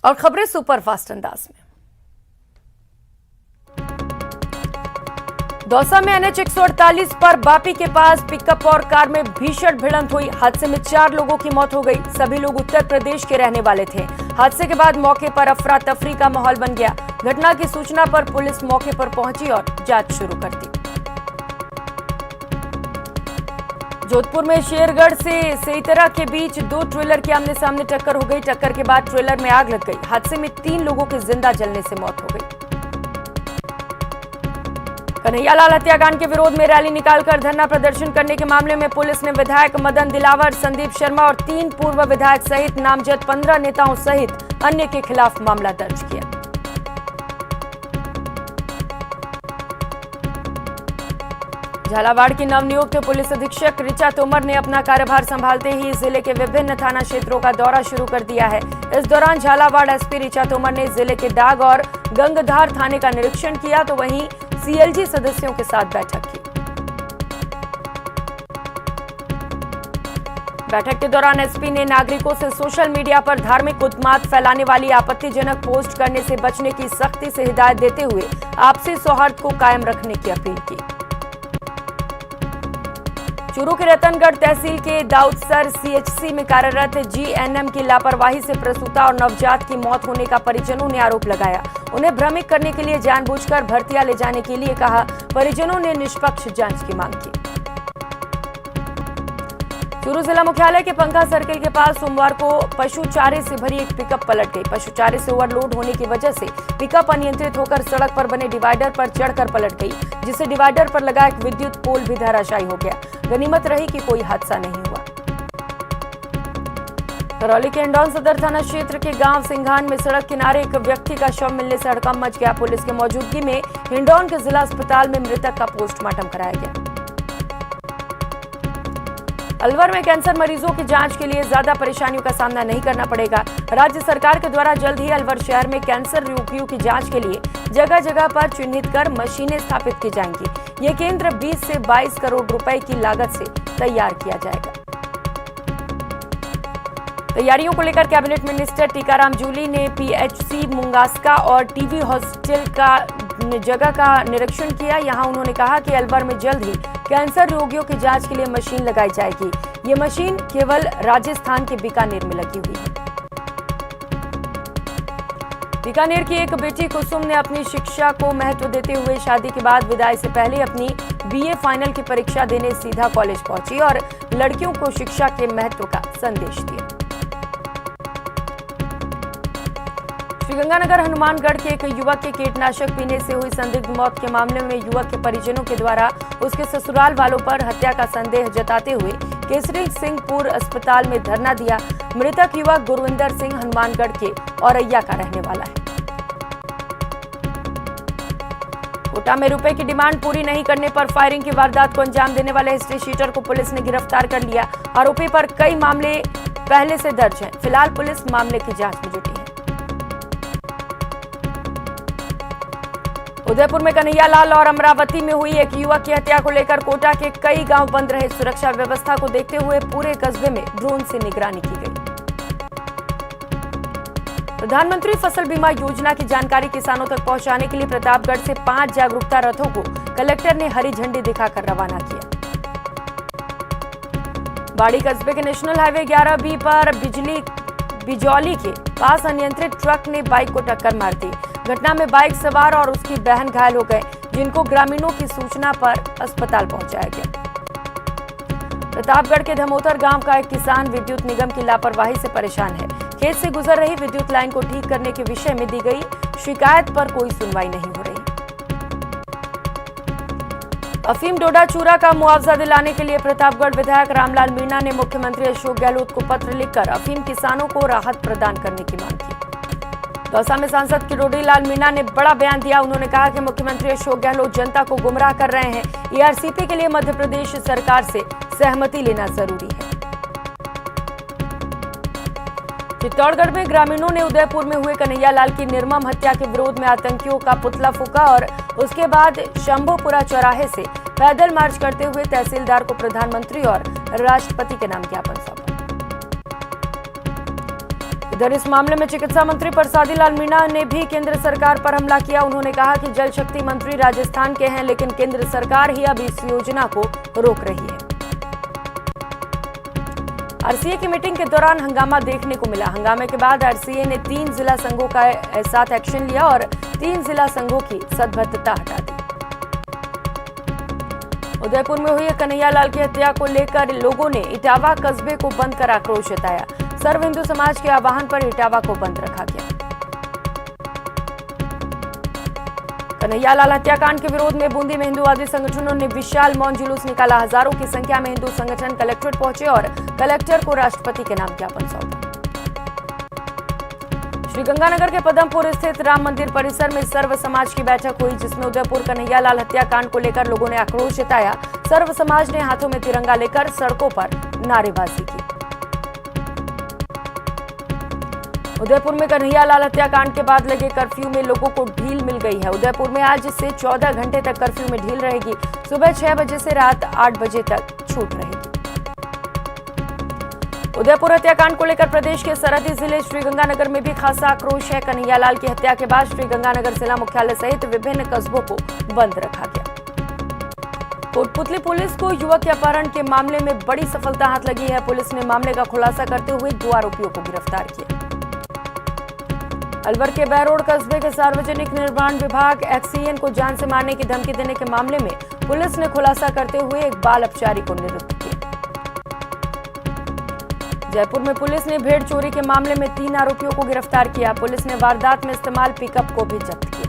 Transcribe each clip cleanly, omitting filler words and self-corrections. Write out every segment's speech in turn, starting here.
और खबरें सुपरफास्ट अंदाज में। दौसा में एनएच 148 पर बापी के पास पिकअप और कार में भीषण भिड़ंत हुई। हादसे में 4 लोगों की मौत हो गई। सभी लोग उत्तर प्रदेश के रहने वाले थे। हादसे के बाद मौके पर अफरा तफरी का माहौल बन गया। घटना की सूचना पर पुलिस मौके पर पहुंची और जांच शुरू कर दी। जोधपुर में शेरगढ़ से सेइतरा के बीच 2 ट्रेलर की आमने सामने टक्कर हो गई। टक्कर के बाद ट्रेलर में आग लग गई। हादसे में 3 लोगों के जिंदा जलने से मौत हो गई। कन्हैयालाल हत्याकांड के विरोध में रैली निकालकर धरना प्रदर्शन करने के मामले में पुलिस ने विधायक मदन दिलावर, संदीप शर्मा और 3 पूर्व विधायक सहित नामजद 15 नेताओं सहित अन्य के खिलाफ मामला दर्ज किया। झालावाड़ की नवनियुक्त पुलिस अधीक्षक ऋचा तोमर ने अपना कार्यभार संभालते ही जिले के विभिन्न थाना क्षेत्रों का दौरा शुरू कर दिया है। इस दौरान झालावाड़ एसपी ऋचा तोमर ने जिले के डाग और गंगधार थाने का निरीक्षण किया, तो वहीं सीएलजी सदस्यों के साथ बैठक की। बैठक के दौरान एसपी ने नागरिकों से सोशल मीडिया पर धार्मिक उन्माद फैलाने वाली आपत्तिजनक पोस्ट करने से बचने की सख्ती से हिदायत देते हुए आपसी सौहार्द को कायम रखने की अपील की। चूरू के रतनगढ़ तहसील के दाऊदसर सीएचसी में कार्यरत जीएनएम की लापरवाही से प्रसूता और नवजात की मौत होने का परिजनों ने आरोप लगाया। उन्हें भ्रमित करने के लिए जानबूझकर भर्तियां ले जाने के लिए कहा। परिजनों ने निष्पक्ष जांच की मांग की। चूरू जिला मुख्यालय के पंखा सर्किल के पास सोमवार को पशु चारे से भरी एक पिकअप पलट गई। पशु चारे से ओवरलोड होने की वजह से पिकअप अनियंत्रित होकर सड़क पर बने डिवाइडर पर चढ़कर पलट गई, जिससे डिवाइडर पर लगा एक विद्युत पोल भी धराशायी हो गया। गनीमत रही कि कोई हादसा नहीं हुआ। करौली के हिंडौन सदर थाना क्षेत्र के गांव सिंघान में सड़क किनारे एक व्यक्ति का शव मिलने से हड़कंप मच गया। पुलिस की मौजूदगी में हिंडौन के जिला अस्पताल में मृतक का पोस्टमार्टम कराया गया। अलवर में कैंसर मरीजों की जांच के लिए ज्यादा परेशानियों का सामना नहीं करना पड़ेगा। राज्य सरकार के द्वारा जल्द ही अलवर शहर में कैंसर रोगियों की जांच के लिए जगह जगह पर चिन्हित कर मशीनें स्थापित की जाएंगी। ये केंद्र 20 से 22 करोड़ रुपए की लागत से तैयार किया जाएगा। तैयारियों को लेकर कैबिनेट मिनिस्टर टीकाराम जूली ने पीएचसी मुंगास्का और टीबी हॉस्पिटल का जगह का निरीक्षण किया। यहां उन्होंने कहा कि अलवर में जल्द ही कैंसर रोगियों की जांच के लिए मशीन लगाई जाएगी। ये मशीन केवल राजस्थान के बीकानेर में लगी हुई है। बीकानेर की एक बेटी कुसुम ने अपनी शिक्षा को महत्व देते हुए शादी के बाद विदाई से पहले अपनी बीए फाइनल की परीक्षा देने सीधा कॉलेज पहुंची और लड़कियों को शिक्षा के महत्व का संदेश दिया। श्रीगंगानगर हनुमानगढ़ के एक युवक के कीटनाशक पीने से हुई संदिग्ध मौत के मामले में युवक के परिजनों के द्वारा उसके ससुराल वालों पर हत्या का संदेह जताते हुए केसरी सिंहपुर अस्पताल में धरना दिया। मृतक युवक गुरविंदर सिंह हनुमानगढ़ के औरैया का रहने वाला है। कोटा में रुपए की डिमांड पूरी नहीं करने पर फायरिंग की वारदात को अंजाम देने वाले हिस्ट्री शीटर को पुलिस ने गिरफ्तार कर लिया। आरोपी पर कई मामले पहले से दर्ज हैं। फिलहाल पुलिस मामले की जांच में जुटी है। उदयपुर में कन्हैयालाल और अमरावती में हुई एक युवक की हत्या को लेकर कोटा के कई गांव बंद रहे। सुरक्षा व्यवस्था को देखते हुए पूरे कस्बे में ड्रोन से निगरानी की गई। प्रधानमंत्री फसल बीमा योजना की जानकारी किसानों तक पहुंचाने के लिए प्रतापगढ़ से 5 जागरूकता रथों को कलेक्टर ने हरी झंडी दिखाकर रवाना किया। बाड़ी कस्बे के नेशनल हाईवे 11B पर बिजौली के पास अनियंत्रित ट्रक ने बाइक को टक्कर मार दी। घटना में बाइक सवार और उसकी बहन घायल हो गए, जिनको ग्रामीणों की सूचना पर अस्पताल पहुंचाया गया। प्रतापगढ़ के धमोतर गांव का एक किसान विद्युत निगम की लापरवाही से परेशान है। खेत से गुजर रही विद्युत लाइन को ठीक करने के विषय में दी गई शिकायत पर कोई सुनवाई नहीं हो रही। अफीम डोडा चूरा का मुआवजा दिलाने के लिए प्रतापगढ़ विधायक रामलाल मीणा ने मुख्यमंत्री अशोक गहलोत को पत्र लिखकर अफीम किसानों को राहत प्रदान करने की मांग की। दौसा में सांसद किरोड़ी लाल मीणा ने बड़ा बयान दिया। उन्होंने कहा कि मुख्यमंत्री अशोक गहलोत जनता को गुमराह कर रहे हैं। ईआरसीपी के लिए मध्य प्रदेश सरकार से सहमति लेना जरूरी है। चित्तौड़गढ़ में ग्रामीणों ने उदयपुर में हुए कन्हैयालाल की निर्मम हत्या के विरोध में आतंकियों का पुतला फूंका और उसके बाद शंभुपुरा चौराहे से पैदल मार्च करते हुए तहसीलदार को प्रधानमंत्री और राष्ट्रपति के नाम ज्ञापन सौंपा। इधर इस मामले में चिकित्सा मंत्री परसादी लाल मीणा ने भी केंद्र सरकार पर हमला किया। उन्होंने कहा कि जल शक्ति मंत्री राजस्थान के हैं, लेकिन केंद्र सरकार ही अब इस योजना को रोक रही है। आरसीए की मीटिंग के दौरान हंगामा देखने को मिला। हंगामे के बाद आरसीए ने 3 जिला संघों का साथ एक्शन लिया और 3 जिला संघों की सद्भद्रता हटा दी। उदयपुर में हुई कन्हैया लाल की हत्या को लेकर लोगों ने इटावा कस्बे को बंद कर आक्रोश जताया। सर्व हिंदू समाज के आह्वान पर इटावा को बंद रखा गया। कन्हैया लाल हत्याकांड के विरोध में बूंदी में हिंदूवादी संगठनों ने विशाल मौन जुलूस निकाला। हजारों की संख्या में हिंदू संगठन कलेक्ट्रेट पहुंचे और कलेक्टर को राष्ट्रपति के नाम ज्ञापन सौंपा। श्रीगंगानगर के पदमपुर स्थित राम मंदिर परिसर में सर्व समाज की बैठक हुई, जिसमें उदयपुर कन्हैया लाल हत्याकांड को लेकर लोगों ने आक्रोश जताया। सर्व समाज ने हाथों में तिरंगा लेकर सड़कों पर नारेबाजी की। उदयपुर में कन्हैया लाल हत्याकांड के बाद लगे कर्फ्यू में लोगों को ढील मिल गई है। उदयपुर में आज से 14 घंटे तक कर्फ्यू में ढील रहेगी। सुबह 6 बजे से रात 8 बजे तक छूट रहेगी। उदयपुर हत्याकांड को लेकर प्रदेश के सरहदी जिले श्रीगंगानगर में भी खासा आक्रोश है। कन्हैया लाल की हत्या के बाद श्रीगंगानगर जिला मुख्यालय सहित विभिन्न कस्बों को बंद रखा गया। कोटपुतली पुलिस को युवक के अपहरण के मामले में बड़ी सफलता हाथ लगी है। पुलिस ने मामले का खुलासा करते हुए 2 आरोपियों को गिरफ्तार किया। अलवर के बैरोड कस्बे के सार्वजनिक निर्माण विभाग एक्सीएन को जान से मारने की धमकी देने के मामले में पुलिस ने खुलासा करते हुए एक बाल अपचारी को निरुद्ध किया। जयपुर में पुलिस ने भेड़ चोरी के मामले में 3 आरोपियों को गिरफ्तार किया। पुलिस ने वारदात में इस्तेमाल पिकअप को भी जब्त किया।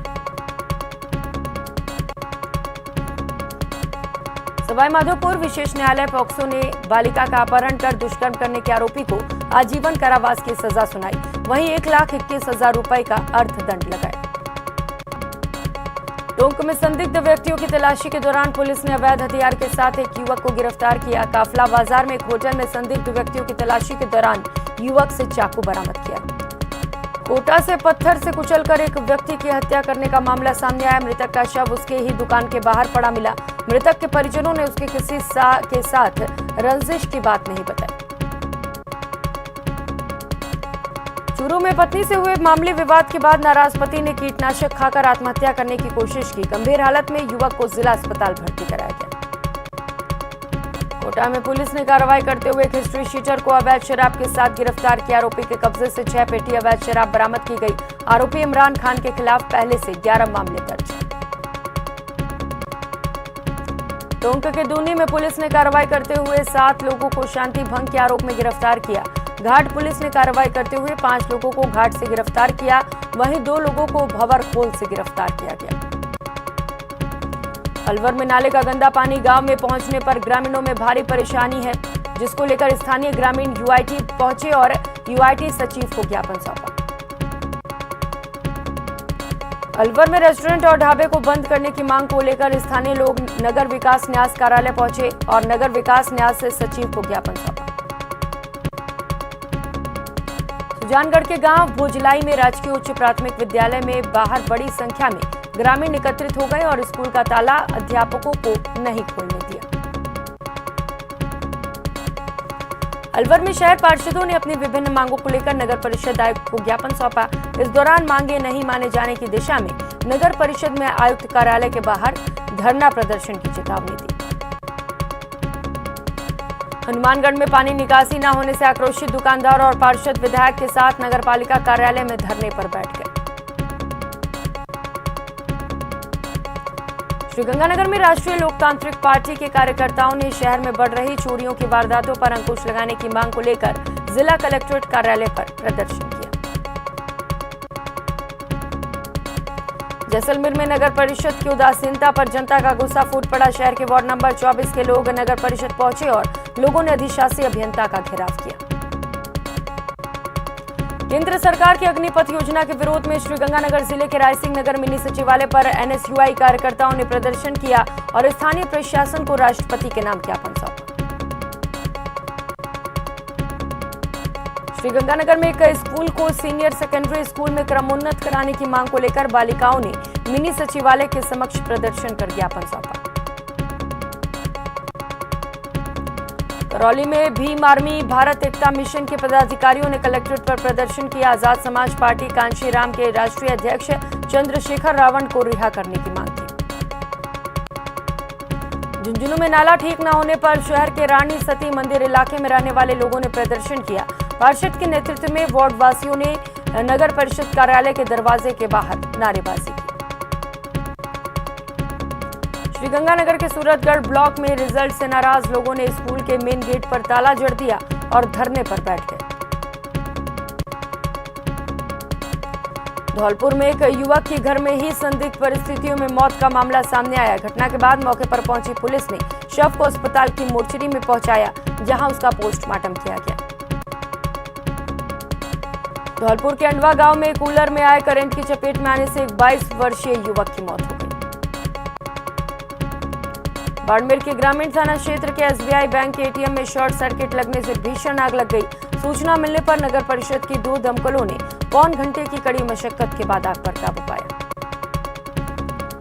सवाईमाधोपुर विशेष न्यायालय पॉक्सो ने बालिका का अपहरण कर दुष्कर्म करने के आरोपी को आजीवन कारावास की सजा सुनाई। वहीं 1,21,000 रुपए का अर्थदंड लगाया। टोंक में संदिग्ध व्यक्तियों की तलाशी के दौरान पुलिस ने अवैध हथियार के साथ एक युवक को गिरफ्तार किया। काफला बाजार में एक होटल में संदिग्ध व्यक्तियों की तलाशी के दौरान युवक से चाकू बरामद किया। कोटा से पत्थर से कुचलकर एक व्यक्ति की हत्या करने का मामला सामने आया। मृतक का शव उसके ही दुकान के बाहर पड़ा मिला। मृतक के परिजनों ने उसके किसी के साथ रंजिश की बात नहीं बताई। चूरू में पत्नी से हुए मामले विवाद के बाद नाराज पति ने कीटनाशक खाकर आत्महत्या करने की कोशिश की। गंभीर हालत में युवक को जिला अस्पताल भर्ती कराया गया। कोटा में पुलिस ने कार्रवाई करते हुए एक हिस्ट्री शीटर को अवैध शराब के साथ गिरफ्तार किया। आरोपी के कब्जे से 6 पेटी अवैध शराब बरामद की गई। आरोपी इमरान खान के खिलाफ पहले से 11 मामले दर्ज हैं। टोंक के दूनी में पुलिस ने कार्रवाई करते हुए 7 लोगों को शांति भंग के आरोप में गिरफ्तार किया। घाट पुलिस ने कार्रवाई करते हुए 5 लोगों को घाट से गिरफ्तार किया। वहीं 2 लोगों को भंवरखोल से गिरफ्तार किया गया। अलवर में नाले का गंदा पानी गांव में पहुंचने पर ग्रामीणों में भारी परेशानी है, जिसको लेकर स्थानीय ग्रामीण यूआईटी पहुंचे और यूआईटी सचिव को ज्ञापन सौंपा। अलवर में रेस्टोरेंट और ढाबे को बंद करने की मांग को लेकर स्थानीय लोग नगर विकास न्यास कार्यालय पहुंचे और नगर विकास न्यास से सचिव को ज्ञापन सौंपा। सुजानगढ़ के गांव भोजलाई में राजकीय उच्च प्राथमिक विद्यालय में बाहर बड़ी संख्या में ग्रामीण एकत्रित हो गए और स्कूल का ताला अध्यापकों को नहीं खोलने दिया। अलवर में शहर पार्षदों ने अपनी विभिन्न मांगों को लेकर नगर परिषद आयुक्त को ज्ञापन सौंपा। इस दौरान मांगे नहीं माने जाने की दिशा में नगर परिषद में आयुक्त कार्यालय के बाहर धरना प्रदर्शन की चेतावनी दी। हनुमानगढ़ में पानी निकासी न होने से आक्रोशित दुकानदार और पार्षद विधायक के साथ नगरपालिका कार्यालय में धरने पर बैठ गए। श्रीगंगानगर में राष्ट्रीय लोकतांत्रिक पार्टी के कार्यकर्ताओं ने शहर में बढ़ रही चोरियों की वारदातों पर अंकुश लगाने की मांग को लेकर जिला कलेक्ट्रेट कार्यालय पर प्रदर्शन किया। जैसलमेर में नगर परिषद की उदासीनता पर जनता का गुस्सा फूट पड़ा। शहर के वार्ड नंबर 24 के लोग नगर परिषद पहुंचे और लोगों ने अधिशासी अभियंता का घेराव किया। केंद्र सरकार की अग्निपथ योजना के विरोध में श्रीगंगानगर जिले के रायसिंह नगर मिनी सचिवालय पर एनएसयूआई कार्यकर्ताओं ने प्रदर्शन किया और स्थानीय प्रशासन को राष्ट्रपति के नाम ज्ञापन सौंपा। श्रीगंगानगर में एक स्कूल को सीनियर सेकेंडरी स्कूल में क्रमोन्नत कराने की मांग को लेकर बालिकाओं ने मिनी सचिवालय के समक्ष प्रदर्शन कर ज्ञापन सौंपा। करौली में भीम आर्मी भारत एकता मिशन के पदाधिकारियों ने कलेक्ट्रेट पर प्रदर्शन किया। आजाद समाज पार्टी कांशीराम के राष्ट्रीय अध्यक्ष चंद्रशेखर रावण को रिहा करने की मांग की। झुंझुनू में नाला ठीक न होने पर शहर के रानी सती मंदिर इलाके में रहने वाले लोगों ने प्रदर्शन किया। पार्षद के नेतृत्व में वार्ड वासियों ने नगर परिषद कार्यालय के दरवाजे के बाहर नारेबाजी की। श्रीगंगानगर के सूरतगढ़ ब्लॉक में रिजल्ट से नाराज लोगों ने स्कूल के मेन गेट पर ताला जड़ दिया और धरने पर बैठ गए। धौलपुर में एक युवक की घर में ही संदिग्ध परिस्थितियों में मौत का मामला सामने आया। घटना के बाद मौके पर पहुंची पुलिस ने शव को अस्पताल की मोर्चरी में पहुंचाया, जहां उसका पोस्टमार्टम किया गया। धौलपुर के अंडवा गांव में कूलर में आए करंट की चपेट में आने से एक 22 वर्षीय युवक की मौत हो गई। बाड़मेर के ग्रामीण थाना क्षेत्र के एसबीआई बैंक के एटीएम में शॉर्ट सर्किट लगने से भीषण आग लग गई। सूचना मिलने पर नगर परिषद की 2 दमकलों ने पौन घंटे की कड़ी मशक्कत के बाद आग पर काबू पाया।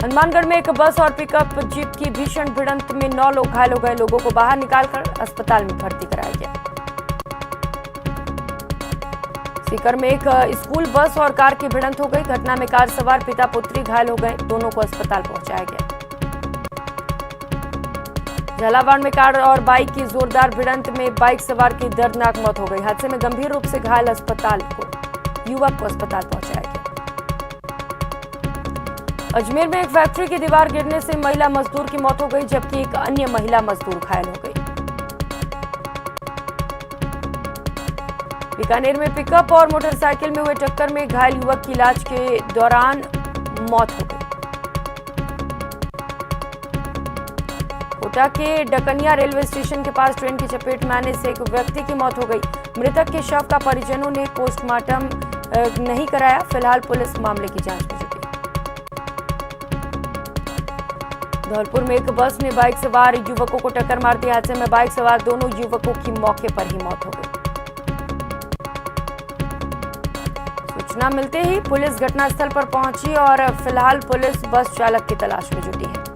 हनुमानगढ़ में एक बस और पिकअप जीप की भीषण भिड़ंत में 9 लोग घायल हो गए। लोगों को बाहर निकालकर अस्पताल में भर्ती कराया गया। सीकर में एक स्कूल बस और कार की भिड़ंत हो गई। घटना में कार सवार पिता पुत्री घायल हो गए। दोनों को अस्पताल पहुंचाया गया। झालावाड़ में कार और बाइक की जोरदार भिड़ंत में बाइक सवार की दर्दनाक मौत हो गई। हादसे में गंभीर रूप से घायल युवक को अस्पताल पहुंचाया गया। अजमेर में एक फैक्ट्री की दीवार गिरने से महिला मजदूर की मौत हो गई, जबकि एक अन्य महिला मजदूर घायल हो गई। बीकानेर में पिकअप और मोटरसाइकिल में हुए टक्कर में घायल युवक की इलाज के दौरान मौत हो गई। कोटा के डकनिया रेलवे स्टेशन के पास ट्रेन की चपेट में आने से एक व्यक्ति की मौत हो गई। मृतक के शव का परिजनों ने पोस्टमार्टम नहीं कराया। फिलहाल पुलिस मामले की जांच में जुटी। धौलपुर में एक बस ने बाइक सवार युवकों को टक्कर मार दी। हादसे में बाइक सवार दोनों युवकों की मौके पर ही मौत हो गई। सूचना मिलते ही पुलिस घटनास्थल पर पहुंची और फिलहाल पुलिस बस चालक की तलाश में जुटी है।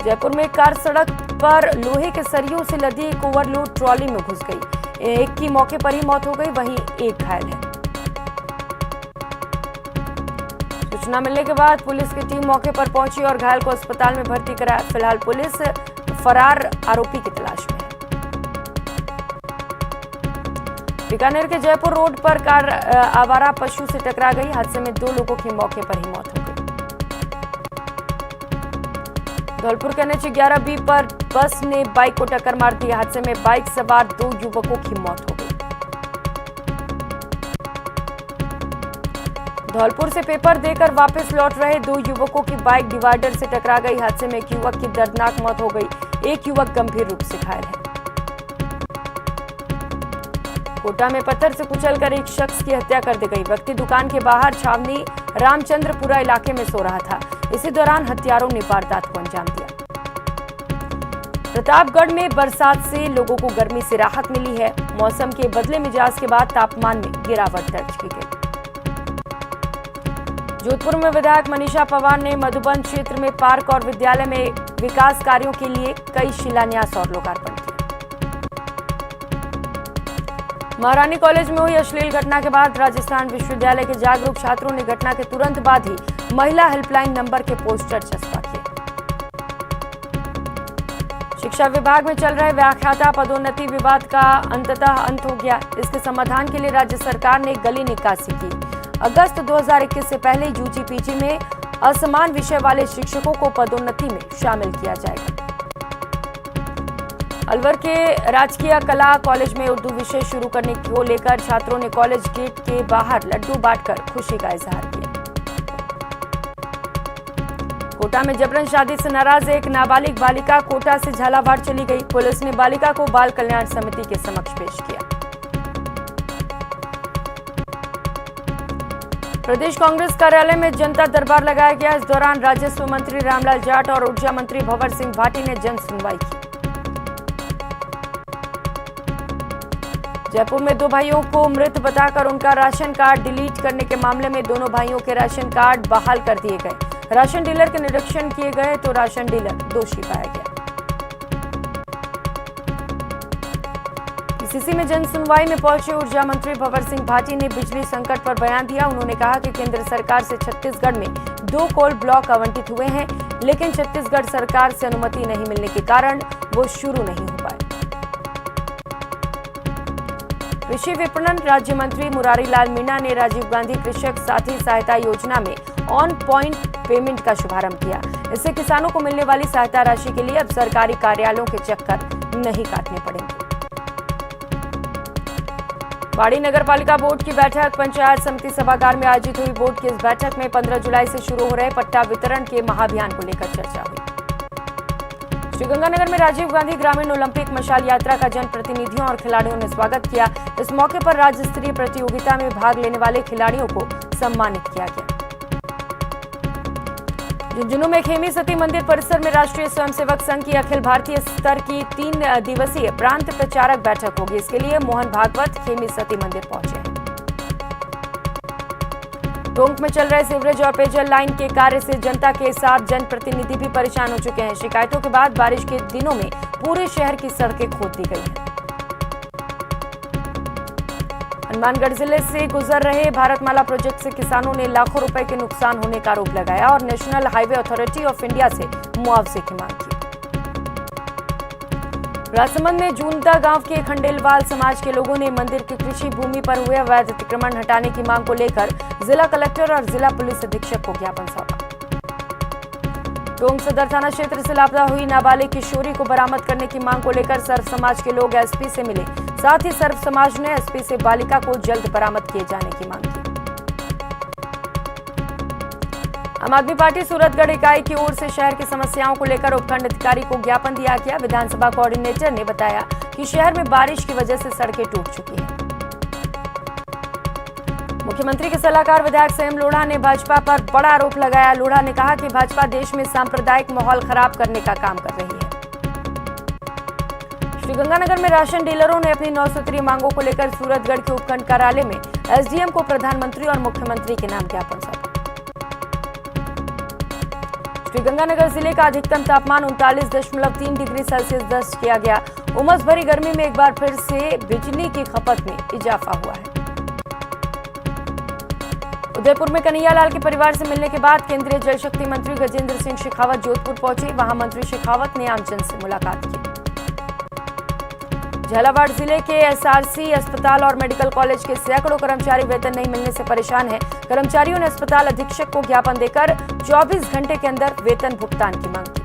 जयपुर में कार सड़क पर लोहे के सरियों से लदी एक ओवरलोड ट्रॉली में घुस गई। एक की मौके पर ही मौत हो गई, वहीं एक घायल है। सूचना मिलने के बाद पुलिस की टीम मौके पर पहुंची और घायल को अस्पताल में भर्ती कराया। फिलहाल पुलिस फरार आरोपी की तलाश में है। बीकानेर के जयपुर रोड पर कार आवारा पशु से टकरा गई। हादसे में 2 लोगों की मौके पर ही मौत हो गई। धौलपुर के NH 11B पर बस ने बाइक को टक्कर मार दी। हादसे में बाइक सवार 2 युवकों की मौत हो गई। धौलपुर से पेपर देकर वापस लौट रहे 2 युवकों की बाइक डिवाइडर से टकरा गई। हादसे में एक युवक की दर्दनाक मौत हो गई। एक युवक गंभीर रूप से घायल है। कोटा में पत्थर से कुचलकर एक शख्स की हत्या कर दी गई। व्यक्ति दुकान के बाहर छावनी रामचंद्रपुरा इलाके में सो रहा था। इसी दौरान हत्यारों ने वारदात को अंजाम दिया। प्रतापगढ़ में बरसात से लोगों को गर्मी से राहत मिली है। मौसम के बदले मिजाज के बाद तापमान में गिरावट दर्ज की गई। जोधपुर में विधायक मनीषा पवार ने मधुबन क्षेत्र में पार्क और विद्यालय में विकास कार्यों के लिए कई शिलान्यास और लोकार्पण किए। महारानी कॉलेज में हुई अश्लील घटना के बाद राजस्थान विश्वविद्यालय के जागरूक छात्रों ने घटना के तुरंत बाद ही महिला हेल्पलाइन नंबर के पोस्टर चस्पा किए। शिक्षा विभाग में चल रहे व्याख्याता पदोन्नति विवाद का अंततः अंत हो गया। इसके समाधान के लिए राज्य सरकार ने गली निकासी की। अगस्त 2021 से पहले यूजी-पीजी में असमान विषय वाले शिक्षकों को पदोन्नति में शामिल किया जाएगा। अलवर के राजकीय कला कॉलेज में उर्दू विषय शुरू करने को लेकर छात्रों ने कॉलेज गेट के बाहर लड्डू बांटकर खुशी का इजहार किया। कोटा में जबरन शादी से नाराज एक नाबालिग बालिका कोटा से झालावाड़ चली गई। पुलिस ने बालिका को बाल कल्याण समिति के समक्ष पेश किया। प्रदेश कांग्रेस कार्यालय में जनता दरबार लगाया गया। इस दौरान राजस्व मंत्री रामलाल जाट और ऊर्जा मंत्री भंवर सिंह भाटी ने जन सुनवाई की। जयपुर में 2 भाइयों को मृत बताकर उनका राशन कार्ड डिलीट करने के मामले में दोनों भाइयों के राशन कार्ड बहाल कर दिए गए। राशन डीलर के निरीक्षण किए गए तो राशन डीलर दोषी पाया गया। वाराणसी में जन सुनवाई में पहुंचे ऊर्जा मंत्री भंवर सिंह भाटी ने बिजली संकट पर बयान दिया। उन्होंने कहा कि केंद्र सरकार से छत्तीसगढ़ में 2 कोल ब्लॉक आवंटित हुए हैं, लेकिन छत्तीसगढ़ सरकार से अनुमति नहीं मिलने के कारण वो शुरू नहीं हो पाए। कृषि विपणन राज्य मंत्री मुरारी लाल मीणा ने राजीव गांधी कृषक साथी सहायता योजना में ऑन पॉइंट पेमेंट का शुभारंभ किया। इससे किसानों को मिलने वाली सहायता राशि के लिए अब सरकारी कार्यालयों के चक्कर नहीं काटने पड़ेंगे। बाड़ी नगर पालिका बोर्ड की बैठक पंचायत समिति सभागार में आयोजित हुई। बोर्ड की इस बैठक में 15 जुलाई से शुरू हो रहे पट्टा वितरण के महाअभियान को लेकर चर्चा हुई। श्रीगंगानगर में राजीव गांधी ग्रामीण ओलंपिक मशाल यात्रा का जनप्रतिनिधियों और खिलाड़ियों ने स्वागत किया। इस मौके पर राज्य स्तरीय प्रतियोगिता में भाग लेने वाले खिलाड़ियों को सम्मानित किया गया। झुंझुनू में खेमी सती मंदिर परिसर में राष्ट्रीय स्वयंसेवक संघ की अखिल भारतीय स्तर की 3 दिवसीय प्रांत प्रचारक बैठक होगी। इसके लिए मोहन भागवत खेमी सती मंदिर पहुंचे हैं। टोंक में चल रहे सीवरेज और पेयजल लाइन के कार्य से जनता के साथ जनप्रतिनिधि भी परेशान हो चुके हैं। शिकायतों के बाद बारिश के दिनों में पूरे शहर की सड़कें खोद दी गई हैं। हनुमानगढ़ जिले से गुजर रहे भारतमाला प्रोजेक्ट से किसानों ने लाखों रुपए के नुकसान होने का आरोप लगाया और national highway authority of India से मुआवजे की मांग की। राजसमंद में जूनदा गांव के खंडेलवाल समाज के लोगों ने मंदिर की कृषि भूमि पर हुए अवैध अतिक्रमण हटाने की मांग को लेकर जिला कलेक्टर और जिला पुलिस अधीक्षक को ज्ञापन सौंपा। टोंक सदर थाना क्षेत्र से लापता हुई नाबालिग किशोरी को बरामद करने की मांग को लेकर सर्व समाज के लोग एसपी से मिले। साथ ही सर्व समाज ने एसपी से बालिका को जल्द बरामद किए जाने की मांग की। आम आदमी पार्टी सूरतगढ़ इकाई की ओर से शहर की समस्याओं को लेकर उपखंड अधिकारी को ज्ञापन दिया गया। विधानसभा कोऑर्डिनेटर ने बताया कि शहर में बारिश की वजह से सड़कें टूट चुकी हैं। मुख्यमंत्री के सलाहकार विधायक संयम लोढ़ा ने भाजपा पर बड़ा आरोप लगाया। लोढ़ा ने कहा कि भाजपा देश में सांप्रदायिक माहौल खराब करने का काम कर रही है। श्रीगंगानगर में राशन डीलरों ने अपनी 9 सूत्रीय मांगों को लेकर सूरतगढ़ के उपखंड कार्यालय में एसडीएम को प्रधानमंत्री और मुख्यमंत्री के नाम ज्ञापन सौंपा। श्रीगंगानगर जिले का अधिकतम तापमान 39.3 डिग्री सेल्सियस दर्ज किया गया। उमस भरी गर्मी में एक बार फिर से बिजली की खपत में इजाफा हुआ है। उदयपुर में कन्हैयालाल के परिवार से मिलने के बाद केंद्रीय जल शक्ति मंत्री गजेंद्र सिंह शेखावत जोधपुर पहुंचे। वहां मंत्री शेखावत ने आमजन से मुलाकात की। झालावाड़ जिले के एसआरसी अस्पताल और मेडिकल कॉलेज के सैकड़ों कर्मचारी वेतन नहीं मिलने से परेशान हैं। कर्मचारियों ने अस्पताल अधीक्षक को ज्ञापन देकर 24 घंटे के अंदर वेतन भुगतान की मांग की।